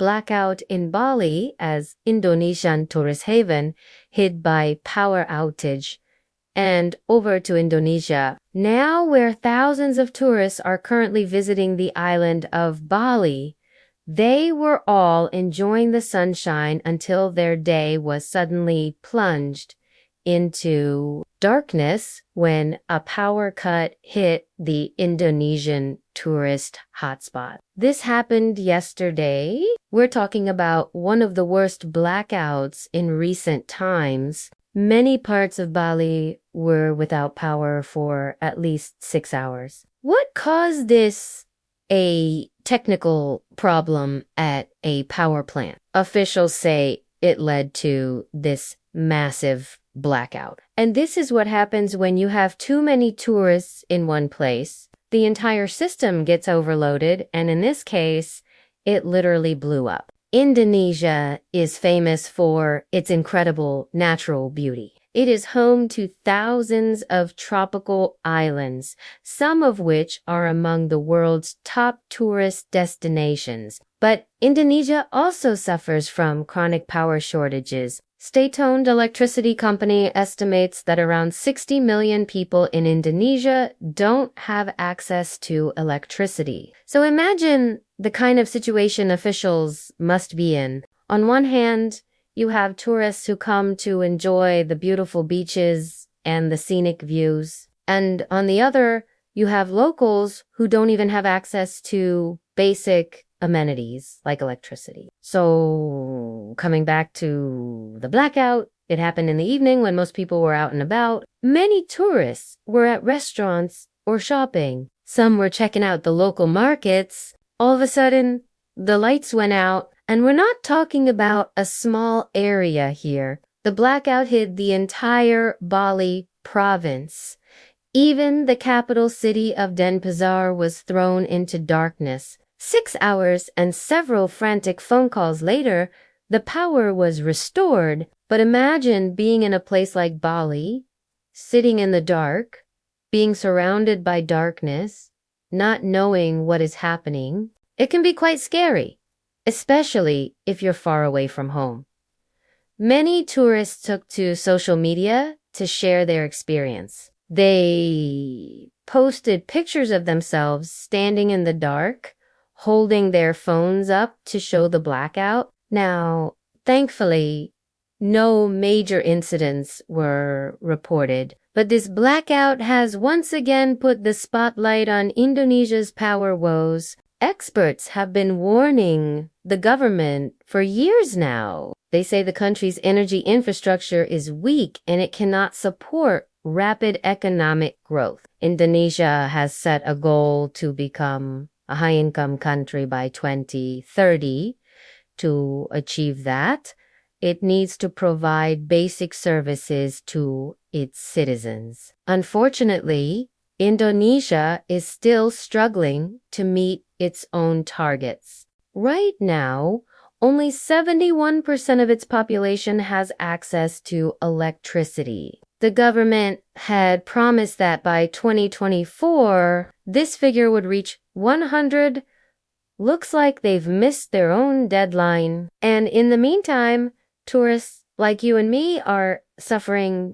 blackout in Bali as Indonesian tourist haven hit by power outage, and over to Indonesia, now where thousands of tourists are currently visiting the island of Bali. They were all enjoying the sunshine until their day was suddenly plunged into darkness when a power cut hit the Indonesian tourist hotspot. This happened yesterday. We're talking about one of the worst blackouts in recent times. Many parts of Bali were without power for at least 6 hours. What caused this? A technical problem at a power plant. Officials say it led to this massive blackout. And this is what happens when you have too many tourists in one place. The entire system gets overloaded, and in this case, it literally blew up. Indonesia is famous for its incredible natural beauty. It is home to thousands of tropical islands, some of which are among the world's top tourist destinations. But Indonesia also suffers from chronic power shortages. State-owned electricity company estimates that around 60 million people in Indonesia don't have access to electricity. So imagine the kind of situation officials must be in. On one hand, you have tourists who come to enjoy the beautiful beaches and the scenic views. And on the other, you have locals who don't even have access to basic amenities like electricity. So coming back to the blackout, it happened in the evening when most people were out and about. Many tourists were at restaurants or shopping. Some were checking out the local markets. All of a sudden, the lights went out, and we're not talking about a small area here. The blackout hit the entire Bali province. Even the capital city of Denpasar was thrown into darkness. 6 hours and several frantic phone calls later, the power was restored. But imagine being in a place like Bali, sitting in the dark, being surrounded by darkness, not knowing what is happening. It can be quite scary, especially if you're far away from home. Many tourists took to social media to share their experience. They posted pictures of themselves standing in the dark, holding their phones up to show the blackout. Now, thankfully, no major incidents were reported, but this blackout has once again put the spotlight on Indonesia's power woes. Experts have been warning the government for years now. They say the country's energy infrastructure is weak and it cannot support rapid economic growth. Indonesia has set a goal to become a high-income country by 2030. To achieve that, it needs to provide basic services to its citizens. Unfortunately, Indonesia is still struggling to meet its own targets. Right now, only 71% of its population has access to electricity. The government had promised that by 2024, this figure would reach 100. Looks like they've missed their own deadline. And in the meantime, tourists like you and me are suffering